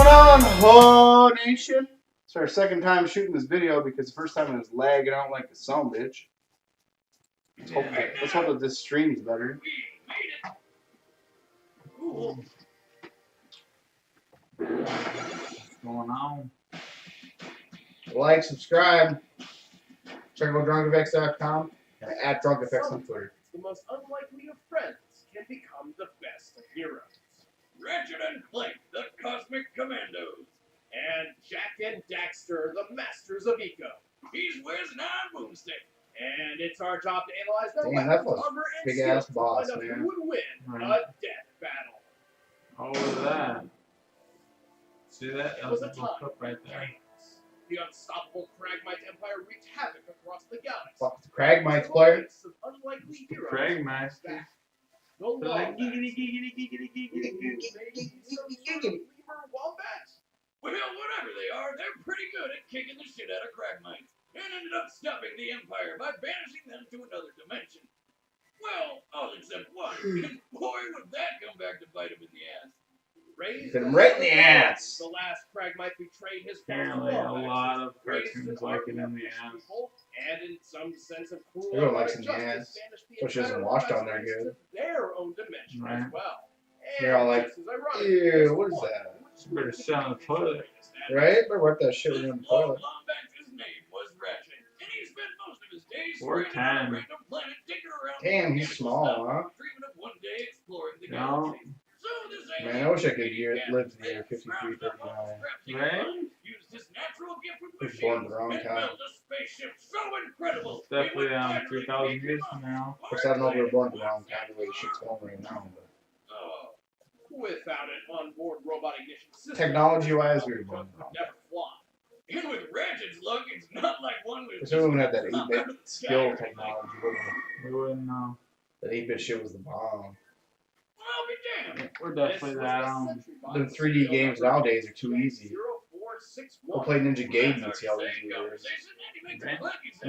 going on, Ho Nation? It's our second time shooting this video because the first time it was lagging out like a son bitch. Let's hope that this stream's better. What's going on? Like, subscribe, check out drunkeffects.com and at drunkeffects on Twitter. The most unlikely of friends can become the best of heroes. Ratchet and Clank, the Cosmic Commandos. And Jack and Daxter, the masters of eco. He's whizzing on boomstick. And it's our job to analyze their Damn, that weapons, was armor, and big skills ass boss, to find out man. who would win Right. a death battle. What was that? See that? That It was was a a little time clip right there. chaos. The unstoppable Cragmite Empire wreaked havoc across the galaxy. Fuck the Cragmites player. Some unlikely heroes Cragmites. back. The They're like Wombats. giggity giggity giggity giggity giggity. Maybe some sort of lemur wombat? Well, whatever they are, they're pretty good at kicking the shit out of Cragmites. And ended up stopping the Empire by banishing them to another dimension. Well, all except one. And boy, would that come back to bite him in the ass. Raised Hit him as right in a the hero, ass. The last Cragmite betrayed his Apparently a lot of cartoons like it in the ass. And in some sense of cruel Everyone likes it in the justice, ass. banished the But she doesn't entire wash down race there good. to their own dimension Right. as well. They're all like, just as ironic, ew, this what is one, that? which Better was sit on the toilet. Right? Better wipe that shit This in the old toilet. Lombax's name was Ratchet. And he spent most of his days Or stranded on a 10. random planet digging around Damn, with he's mechanical small, stuff, huh? dreaming of one day exploring the No. galaxy. So this Man, I wish I could live to the year 53, 39. Right? Used his natural gift with Was born machines the wrong and time. built a spaceship so incredible. It's definitely 3,000 years from now. Of course, I don't know if we were born at the wrong time the way shit's going right now, but Oh, Without an onboard robot ignition system, technology-wise, we were born would wrong. never fly. and with Ratchet's luck, it's not like one with. Because we wouldn't have that just 8-bit out of the sky skill or anything. technology, would we? We wouldn't know. That 8-bit shit was the bomb. Well, I'll be damned. We're definitely that The 3D games nowadays are too easy. Go play Ninja Gaiden and see how easy it is.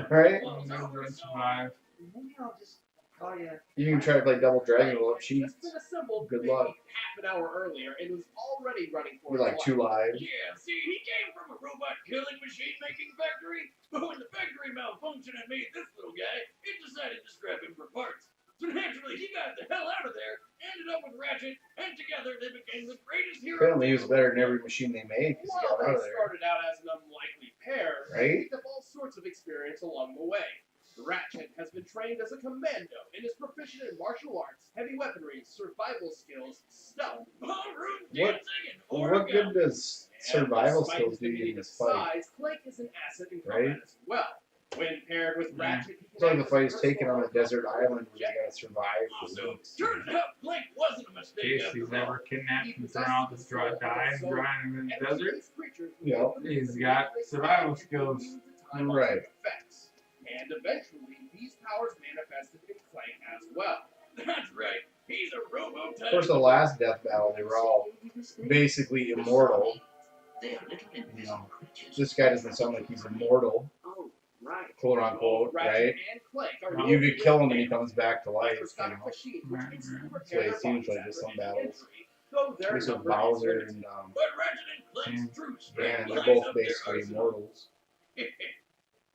Right? Never survive. You can try to play Double Dragon without cheats. Good luck. Half an hour earlier, and was already running for You're like 2 lives. Yeah, see, he came from a robot killing machine making factory, but when the factory malfunctioned and made this little guy, it decided to scrap him for parts. So naturally, he got the hell out of there, ended up with Ratchet, and together they became the greatest heroes. Apparently, he was better than every machine they made because he While got out they of there. started out as an unlikely pair, Right? they picked up all sorts of experience along the way. Ratchet has been trained as a commando and is proficient in martial arts, heavy weaponry, survival skills, stealth. Ballroom What- dancing and What good origami. does survival Despite skills his do you in diminutive this fight? size, Clank is an asset in Right? combat as well. When paired with Ratchet, he It's like can the act fight as is a taken on a personal desert island where you gotta survive for Also, weeks. turns out Clank wasn't a In mistake case after he's all. ever kidnapped and thrown out to die and drying in the desert. Yeah. He's got survival skills. Right. Effects. And eventually, these powers manifested in Clank as well. That's right. He's a robo-type. Of course, the last death battle, they were all basically immortal. They are little invisible creatures. This guy doesn't sound like he's immortal, Oh, right. quote unquote, right? Ratchet and Clank are You could kill him and he comes back to life, you microscopic know. machines which Right, instantly right. That's what repair it seems their like with bodies some after any battles. injury, though their At least with number is Bowser limited. and But Ratchet and Clank's true strength Dan, they're lies both up their basically arsenal. immortals.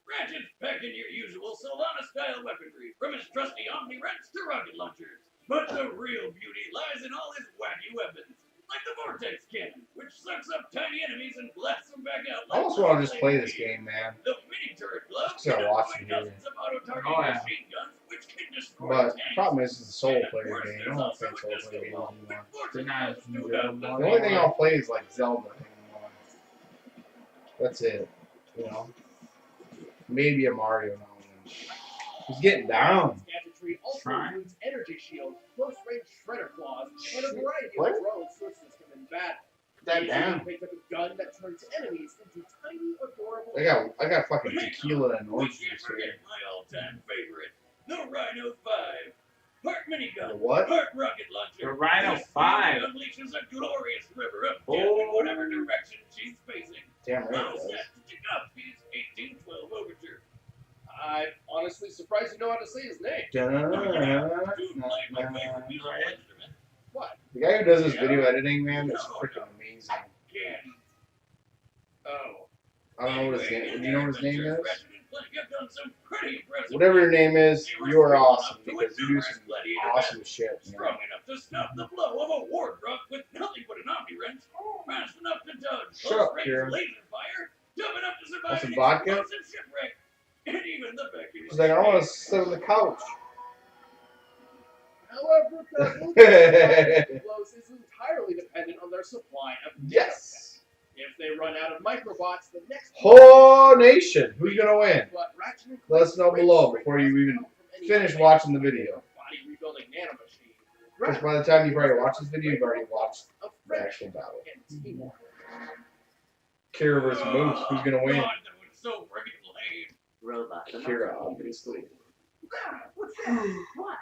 Ratchet's packing your usual Solana-style weaponry, from his trusty Omni-Wrench to rocket launchers. But the real beauty lies in all his wacky weapons, like the Vortex Cannon, which sucks up tiny enemies and blasts them back out I like almost want to just play rolling this waves. game, man. The mini turret glove Just gotta can watch deploy it here. dozens of auto-targeting Oh, yeah. machine guns, which can destroy But the tanks. problem is, it's a solo And of player course, game. I there's don't also think a solo disco player games ball, anymore. which forces They're not those who good have anymore. The only thing I'll play is like Zelda anymore. That's it. You know? Maybe a Mario now and then. He's getting down. Gadgetry also Trying. includes energy shields, close-range shredder claws, and a variety What? of drones to assist him in battle. That He down. picked up a gun that turns enemies into tiny, adorable. I got fucking tequila and We orange can't juice forget here. my all-time favorite, the Rhino 5. Heart The minigun, what? heart rocket launcher. The Rhino This 5. unleashes a glorious river of death Oh. in whatever direction she's facing. Damn right All it does. set to Tchaikovsky's 1812 overture. I'm honestly surprised you know how to say his name. Dude played my favorite The musical instrument. What? guy who does this video editing, man, is freaking amazing. skin. Oh. I don't know what his name. Do you know what his name is? Ratchet and Clank have done some pretty impressive Whatever your name is, They were you are strong awesome enough to because you endure do some gladiator awesome battles, shit. You know? strong enough to stop the blow of a war truck with nothing but an omni wrench, fast enough to dodge Shut up, close-range Kieran. laser fire, tough enough to survive Want some an vodka? explosive shipwreck, and even the vacuum. He's like, I want to sit on the couch. However, the blows is entirely dependent on their supply of Yes. If they run out of microbots, the next Whole nation. Who's gonna win? But Ratchet and Let us know Clank's below great before you strength even doesn't come from any finish other watching the video. body rebuilding nanomachine. Because by the time you probably watch this video, you've already watched Of the friendship actual battle. and teamwork. Kira versus Moose. Who's gonna win? God, that was so friggin' lame. Robot. Kira, obviously. What's that? What?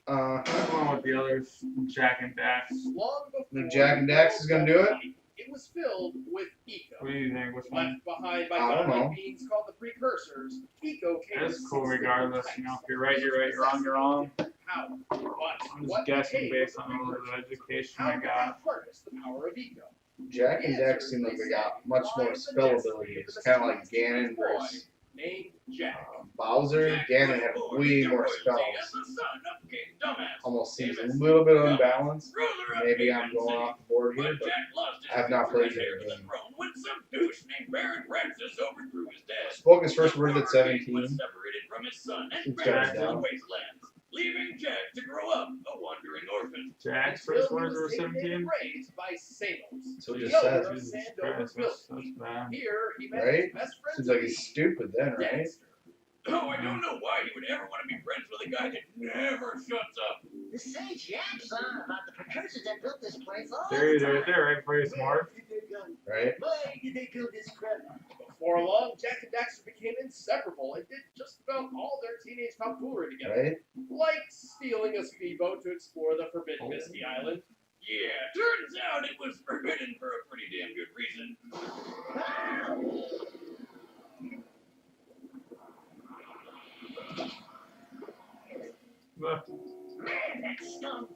I'm going with the others, Jack and Dax. Long before Then Jack and Dax is gonna do it? It was filled with eco. What do you think? Which one? Left behind by I don't know. godlike beings called the precursors, eco came It's in cool 6 regardless. different You know, if types. you're right, you're right. You're wrong, you're wrong. Power. But I'm just what guessing became based the on a little bit of precursors? education How I did they got. harness the power of eco? Jack and Dax seem like they got much more spell abilities. Kind of like Ganon versus Named Jack. Bowser. Ganon had way more spells. Almost seems a little bit unbalanced. Maybe I'm going off the board here, but I have not played the game. When some douche named Baron Francis overthrew his dad. Spoke his first words at 17. Was separated from his son and He's banished got it to the down. wastelands, leaving Jack to grow up a wandering orphan. Jack's Until first he words was were taken and 17. raised by Samos. So the just owner said. of Jesus Sandover Christ, Village. that's bad. Here he met Right? his best friend. Seems like he's stupid then, right? Dexter. Oh, I don't know why he would ever want to be friends with a guy that never shuts up. The sage yaps on about the precursors that built this place all There you the go, time. there, right before you smart. Right? Why did they build this crap? Before long, Jack and Daxter became inseparable and did just about all their teenage tomfoolery together. Right? Like stealing a speedboat to explore the Forbidden Misty Island. Yeah, turns out it was forbidden for a pretty damn good reason. Man, that stunk.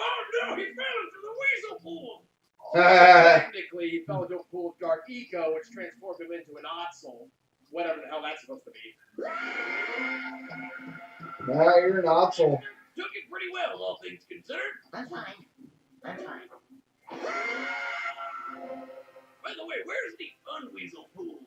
Oh no, he fell into the weasel pool! Technically, he fell into a pool of dark eco, which transformed him into an Otzel. Whatever the hell that's supposed to be. Nah, you're an Otzel. Took it pretty well, all things considered. I'm fine. I'm fine. By the way, where's the unweasel pool?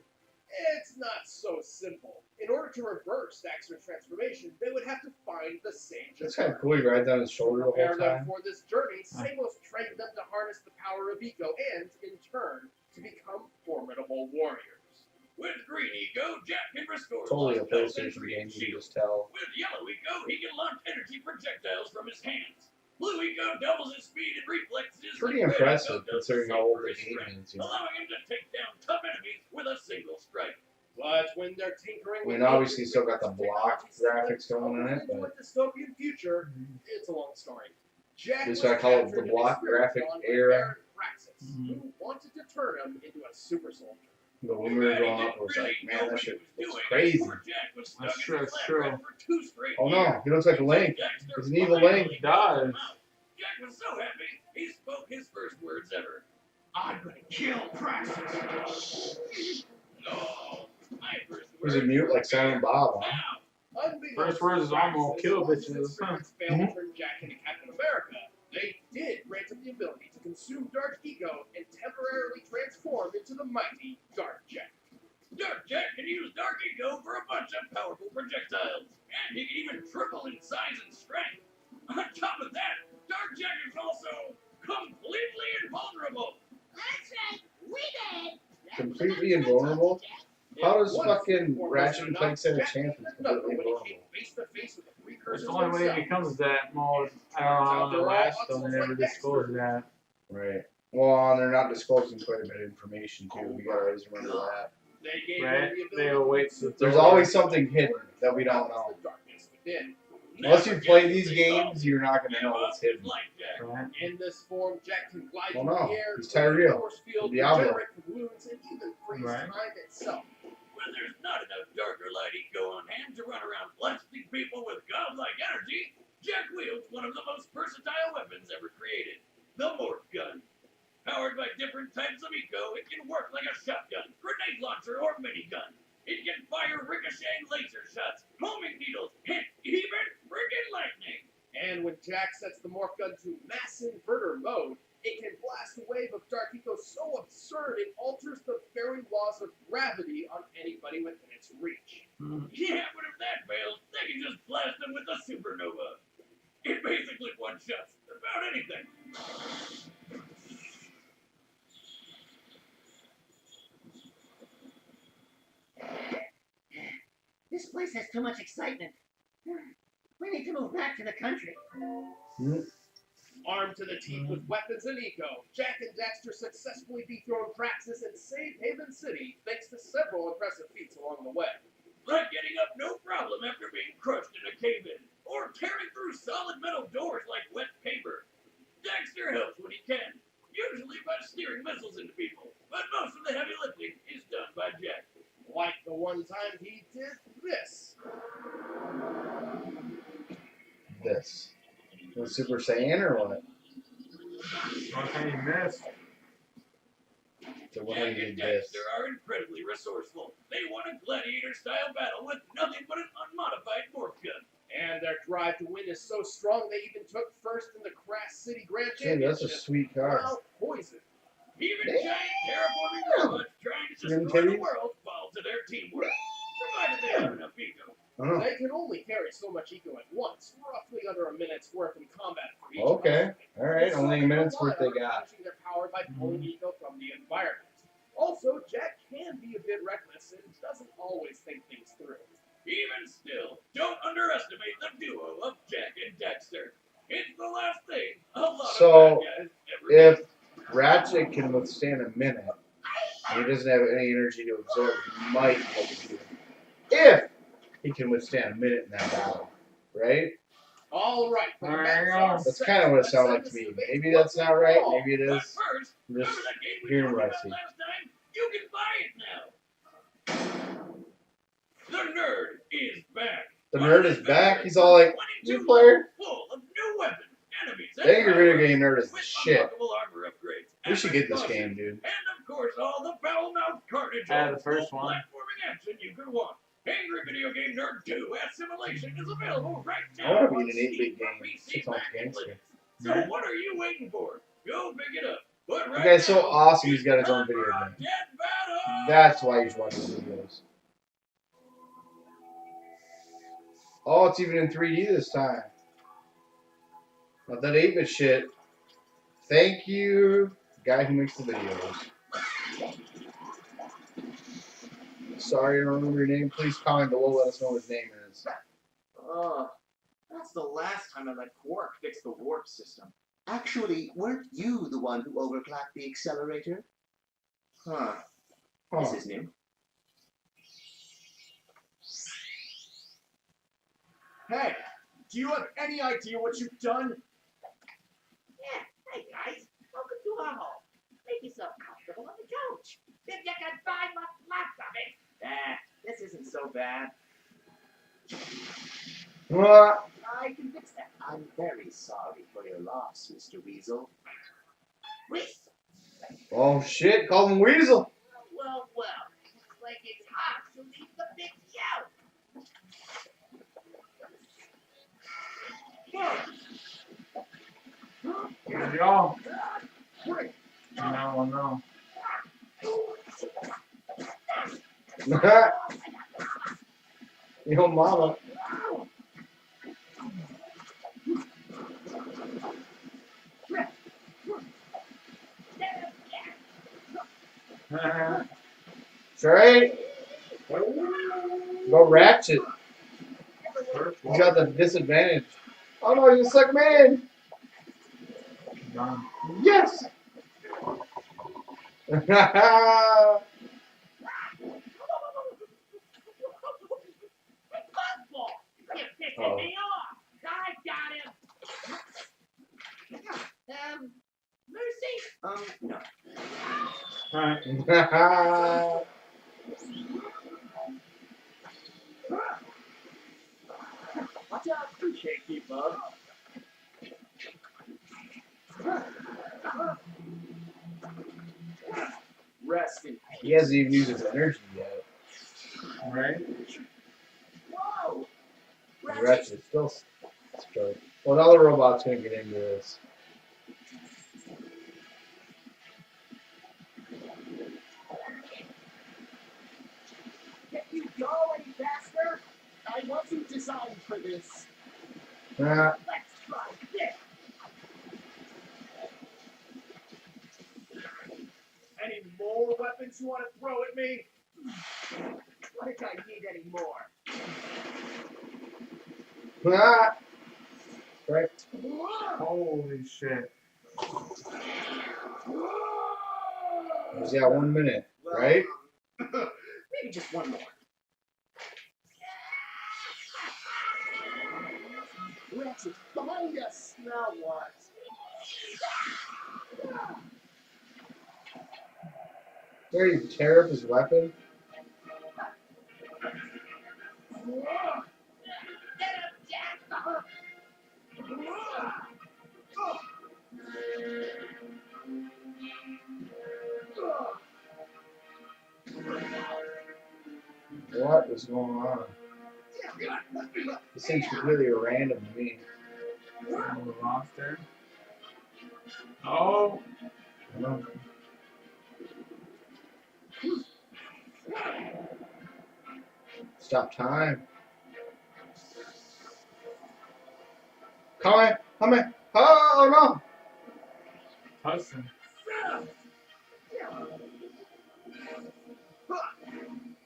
It's not so simple. In order to reverse Daxter's transformation, they would have to find the sage. That's kind of cool. He rides on his shoulder the Prepare whole them time. for this journey, Samos trained them to harness the power of eco and, in turn, to become formidable warriors. With green eco, Jack can restore Totally a lost health and PlayStation create game, you can shields. just tell. With yellow eco, he can launch energy projectiles from his hands. Blue eco doubles his speed and reflexes. Pretty and red impressive eco does considering the how same old for the his game strength, is. You know? allowing him to take down tough enemies with a single strike. But when they're tinkering I mean, with obviously, ancient still got the block technology graphics systems going in it, into but a dystopian future, it's a long story. Jack Just was gotta call it captured the and block graphic experimented on by era. Baron Praxis, who wanted to turn him into a super soldier. but when we were growing up, it was like, man, that shit looks crazy. That's true, that's true. Oh no, he looks like a Link. He's an evil Link. He does. Jack was so happy, he spoke his first words ever. I'm gonna kill Praxis. No. My first He was a mute like Silent Bob, huh? Now, Unbeknownst First words is, "I'm gonna Praxis, kill once bitches," his huh? spirits failed to turn Jack into Captain America, they did grant him the ability to consume dark eco and temporarily transform into the mighty Dark Jack. Dark Jack can use Dark Eco for a bunch of powerful projectiles, and he can even triple in size and strength. On top of that, Dark Jack is also completely invulnerable. That's right. We did. Completely invulnerable? How does Once fucking before Ratchet and Clank stand a Jack chance needed with another completely when he came invulnerable? face to face with the That's precursors the only way it themselves. becomes that mode. I don't know, on the last one, they never disclosed that. Right. Well, and they're not disclosing quite a bit of information too. We gotta always remember that. They gave Right? him the They ability await to the There's always something hidden that we don't know. the darkness within. Unless you play these games, you're not gonna know what's hidden. Like Jack. Right? In this form, Jack can glide Oh, through no. the air, He's create a Tyrone. force field, Diablo. regenerate from wounds, and even freeze Right. time itself. When there's not enough dark or light eco on hand to run around blasting people with godlike energy, Jack wields one of the most versatile weapons ever created, the morph gun. work like a shotgun, grenade launcher, or minigun. It can fire ricocheting laser shots, homing needles, and even friggin' lightning. And when Jack sets the morph gun to mass inverter mode, it can blast a wave of dark eco so absurd it alters the very laws of gravity on anybody within its reach. Yeah, but if that fails, they can just blast them with a supernova. It basically one-shots about anything. This place has too much excitement. We need to move back to the country. Armed to the teeth with weapons and eco, Jack and Daxter successfully dethrone Praxis and save Haven City thanks to several impressive feats along the way. Like getting up no problem after being crushed in a cave-in, or tearing through solid metal doors like wet paper. Dexter helps when he can, usually by steering missiles into people, but most of the heavy lifting is done by Jack. Like the one time he did this. This. Was Super Saiyan or what? How can you miss? So what Jack he and did this. Dexter are incredibly resourceful. They won a gladiator-style battle with nothing but an unmodified morph gun. And their drive to win is so strong they even took first in the Crash City Grand Dude, that's Championship a sweet car. without poison. Even Damn. giant terraforming robots trying to Them destroy the titties? world fall to their teamwork, provided they have enough ego. Oh, They can only carry so much eco at once, roughly under a minute's worth in combat for each. okay. person. Alright, So only a they minute's rely worth they on got. replenishing their power by pulling eco from the environment. Also, Jack can be a bit reckless and doesn't always think things through. Even still, don't underestimate the duo of Jack and Dexter. It's the last thing a lot So, of bad guys ever if did. Ratchet can withstand a minute, and he doesn't have any energy to absorb, he might be able to do it. If he can withstand a minute in that battle. Right? All right. for the There match you on go. That's set, kind of what it let's sounded end like to this me. debate Maybe once that's not and for right. all. Maybe it But is. first, I'm remember just that game we hearing told you what I about see. last time? You can buy it now. The nerd is back. The nerd is back. He's all like, new player. Full of new weapons, enemies, and Dang, your video powers game nerd is with shit. unlockable armor upgrades, We should get epic this bosses, game, dude. and of course all the foul-mouthed carnage Yeah, the of first full one. platforming action you could want. Angry Video Game Nerd 2 Assimilation is available right I now. want to on be in an Steam 8-bit for game. PC, Shit sounds Mac, and gangster. Linux. So what are you waiting for? Go pick it up. But The right guy's so now, awesome, he's it's got his time own video for a game. death battle! That's why you should watch his videos. Oh, it's even in 3D this time. Not that 8-bit shit. Thank you, guy who makes the videos. Sorry, I don't remember your name. Please comment below. Let us know what his name is. That's the last time I let Quark fix the warp system. Actually, weren't you the one who overclocked the accelerator? Huh. This Huh. is new. Hey, do you have any idea what you've done? Yeah, hey guys, welcome to our home. Make yourself comfortable on the couch. If you can find lots of it. This isn't so bad. What? I can fix that. I'm very sorry for your loss, Mr. Weasel. Whis. Oh shit! Call him Weasel. Well, looks like it's hard to leave the big yo. Here we go. No, no. Yo, mama. Sorry. Go Ratchet. You got the disadvantage. Oh no, you suck man. Done. Yes. You're pissing Oh. me off. I got him. Mercy. No. Alright. Watch out, you can't keep up. rest in peace. He hasn't even used his energy yet. Right? Whoa! Ratchet's still straight. Well, now the robot's gonna get into this. Can you go any faster? I wasn't designed for this. Nah, Let's try this. Any more weapons you want to throw at me? What if I need any more? nah. Right. Holy shit. He's got 1 minute, right? Maybe just one more. Ratchet, behind us. Now what? There, you tear up his weapon. Get him, Jack! What is going on? This seems completely random to me. Oh, the monster. Oh! I don't know. Stop time. Come on, come on. Oh no! Hudson.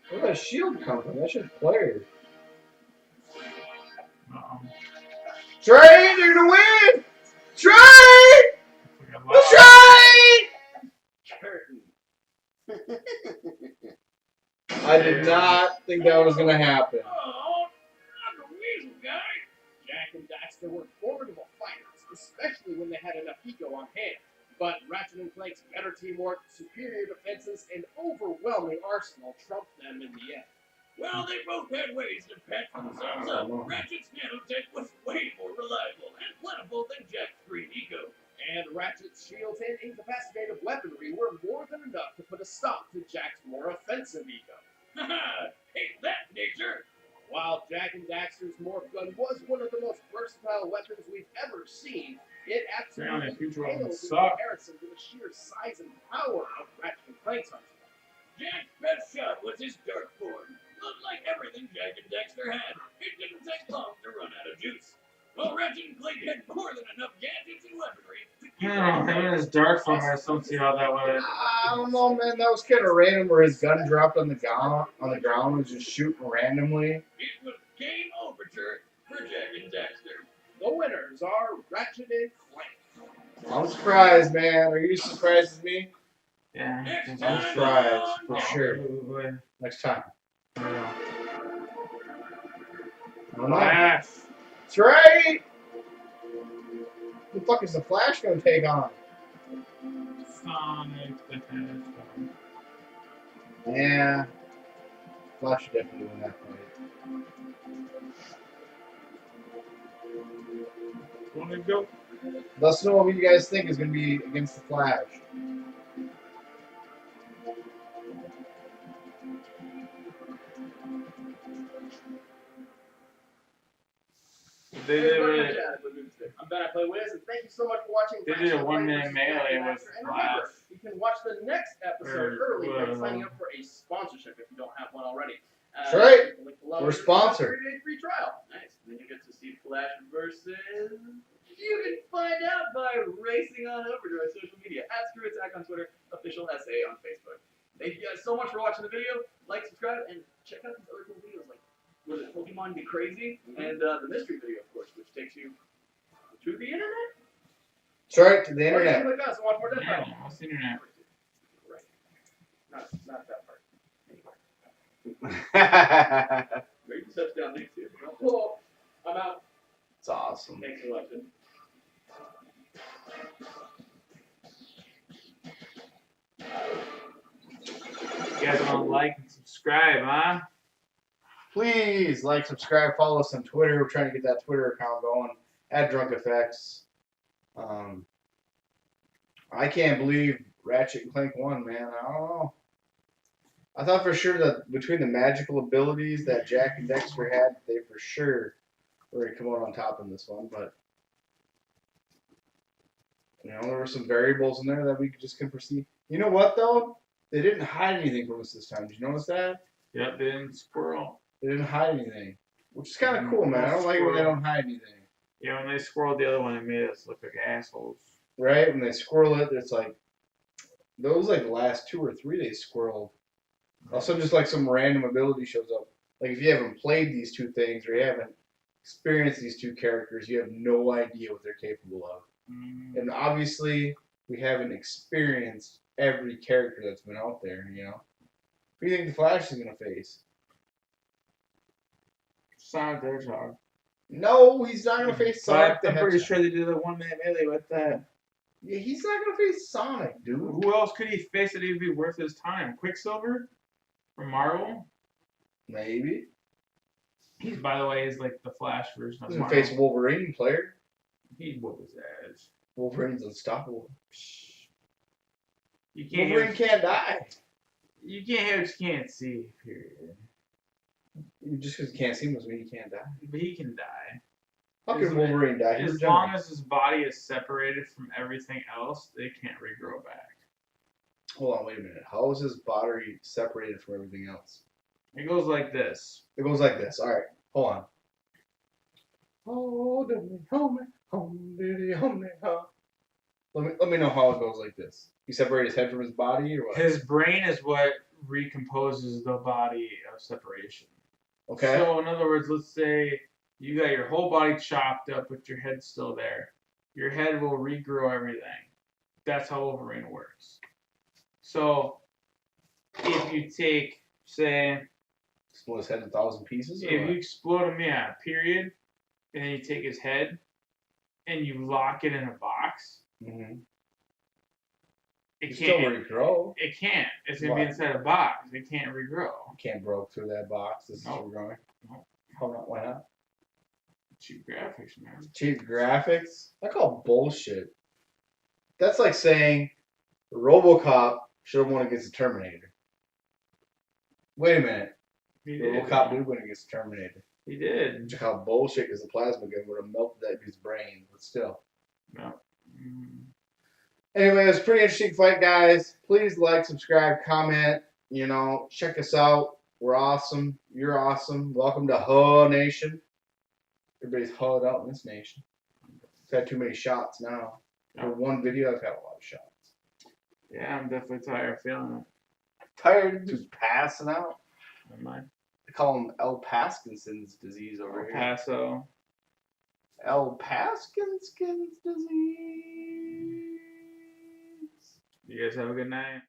Where did that shield come from? That should play. Uh-oh. Train, you're gonna win! Train! It's like a lot. Train! Curtain. I did not think that was gonna happen. Oh, not the weasel guy. Jack and Daxter were formidable fighters, especially when they had enough ego on hand. But Ratchet and Clank's better teamwork, superior defenses, and overwhelming arsenal trumped them in the end. Well, they both had ways to patch themselves up. Ratchet's nanotech was way more reliable and plentiful than Jack's green ego. And Ratchet's shields and incapacitated weaponry were more than enough to put a stop to Jack's more offensive ego. Haha, hate that, nature. While Jack and Daxter's morph gun was one of the most versatile weapons we've ever seen, it Damn, absolutely the future pales in weapons suck. comparison to the sheer size and power of Ratchet and Clank's arsenal. Jack's best shot was his dart form. Looked like everything Jack and Dexter had. It didn't take long to run out of juice. Well, Ratchet and Clank had more than enough gadgets and weaponry to keep Him and his dark form, I just don't see how that would. I don't know, man. That was kind of random where his gun dropped on the ground and was just shooting randomly. It was game overture for Jack and Dexter. The winners are Ratchet and Clank. I'm surprised, man. Are you surprised as me? Yeah. Next I'm time surprised, for on sure. Boy. Next time. I don't know. I don't know. Flash. That's right! Who the fuck is the Flash gonna take on? Sonic the Hedgehog. Yeah. Flash should definitely win that fight. Wanna go? Let us know what you guys think is gonna be against the Flash. They did it. I'm Ben, I play Wiz, and thank you so much for watching. They did a Ratchet 1 minute versus melee Jack and with Daxter. And Flash. remember, you can watch the next episode early by whatever. signing up for a sponsorship if you don't have one already. That's right. Link below. We're sponsored. 30-day free trial. Nice. Then you get to see Flash versus. You can find out by racing on over to our social media at Screw Attack on Twitter, official SA on Facebook. Thank you guys so much for watching the video. Like, subscribe, and check out these other cool videos like was it Pokemon Be Crazy and the mystery video, of course, which takes you to the internet. That's right, to the Or you internet. can click us and watch more Death Yeah, Battle. what's the internet? Right. Not that part. Maybe touchdown next year. Cool. I'm out. It's awesome. Thanks for watching. You guys want to like and subscribe, huh? Please like, subscribe, follow us on Twitter. We're trying to get that Twitter account going at DrunkFX. I can't believe Ratchet and Clank 1, man. I don't know. I thought for sure that between the magical abilities that Jack and Dexter had, they for sure were going to come out on top in this one. But, you know, there were some variables in there that we just couldn't perceive. You know what, though? They didn't hide anything from us this time. Did you notice that? Yep, they didn't squirrel. They didn't hide anything. Which is kind of cool, man. I don't like it when they don't hide anything. Yeah, when they squirreled the other one, it made us look like assholes. Right? When they squirrel it, it's like, those like the last 2 or 3 they squirreled. Also, just like some random ability shows up. Like if you haven't played these 2 things or you haven't experienced these 2 characters, you have no idea what they're capable of. And obviously, we haven't experienced every character that's been out there, you know. Who do you think the Flash is going to face? Sonic the Hedgehog. No, he's not going to face Sonic the I'm pretty Hedgehog. sure they did a one-man melee with that. Yeah, he's not going to face Sonic, dude. Who else could he face that he'd be worth his time? Quicksilver? From Marvel? Maybe. He's, by the way, is like the Flash version of He's going Marvel. to face Wolverine, player. He'd whoop his ass. Wolverine's unstoppable. You can't Wolverine can't die. You can't hear what you can't see, period. Just because you can't see him doesn't mean he can't die. But he can die. How can Wolverine die? As long as his body is separated from everything else, they can't regrow back. Hold on, wait a minute. How is his body separated from everything else? It goes like this. It goes like this. All right, hold on. Oh, home, Let me know how it goes like this. You separate his head from his body, or what? His brain is what recomposes the body of separation. Okay. So, in other words, let's say you got your whole body chopped up, but your head's still there. Your head will regrow everything. That's how Wolverine works. So, if you take, say, Explode his head in 1,000 pieces. Or if what? you explode him, yeah, period, and then you take his head and you lock it in a box, Mm-hmm. it You can't. still regrow. It can't. It's gonna be Why? inside a box. It can't regrow. You can't broke through that box. This Nope. is regrowing. Nope. Hold on, why not? Cheap graphics, man. Cheap graphics? I call bullshit. That's like saying RoboCop should have won against the Terminator. Wait a minute. He did. RoboCop did win against the Terminator. He did. Check out bullshit because the plasma gun would have melted that dude's brain, but still. No. Mm. Anyway, it was a pretty interesting fight, guys. Please like, subscribe, comment. You know, check us out. We're awesome. You're awesome. Welcome to Ho Nation. Everybody's hoed out in this nation. I've had too many shots now. For one video, I've had a lot of shots. Yeah, I'm definitely tired of feeling it. Tired, just passing out. Am I? They call him El Paskinson's disease over El here. Paso. El Paskinson's disease. You guys have a good night.